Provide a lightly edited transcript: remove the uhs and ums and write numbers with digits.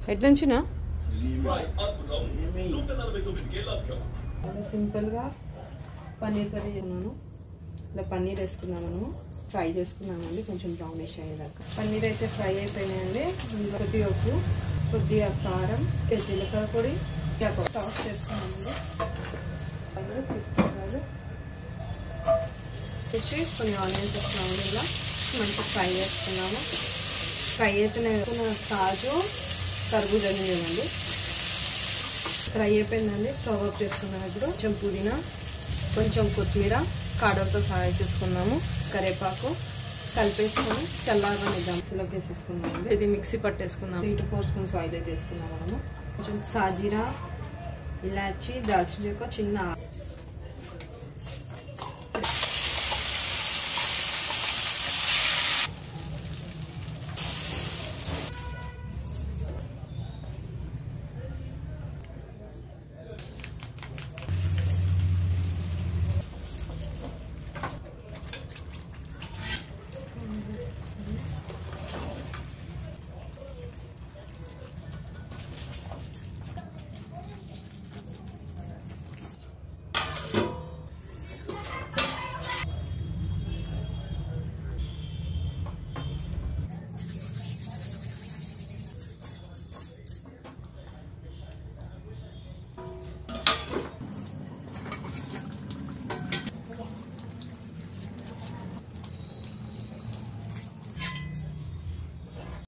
ఎట్లా నుంచినా సింపుల్గా పన్నీర్ కర్రీ చేసుకున్నాను. ఇలా పన్నీర్ వేసుకున్నాం, మనము ఫ్రై చేసుకున్నామండి కొంచెం బ్రౌనిష్ అయ్యేదాకా. పన్నీర్ అయితే ఫ్రై అయిపోయినాయండి. కొద్దిగా ఉప్పు, కొద్దిగా కారం, జీలకర్ర పొడి టాస్ చేసుకున్నామండి. తీసుకొచ్చారు వచ్చి కొన్ని ఆనియన్స్ వేసుకున్నామండి. ఇలా మంచిగా ఫ్రై చేసుకున్నాము. ఫ్రై అయితేనే కాజు కర్బూజా తినేదండి. ఫ్రై అయిపోయిందండి. స్టవ్ ఆఫ్ చేసుకున్నాము. ఇప్పుడు కొంచెం పుదీనా, కొంచెం కొత్తిమీర కాడలతో సహా వేసేసుకున్నాము. కరివేపాకు కలిపేసుకొని చల్లారనిద్దాం. మిక్సీలోకి వేసేసుకున్నాము. ఇది మిక్సీ పట్టేసుకుందాం. 3 to 4 స్పూన్స్ ఆయిల్ వేసుకున్నాము. మనము కొంచెం సాజీరా, ఇలాచి, దాల్చిన చెక్క, చిన్న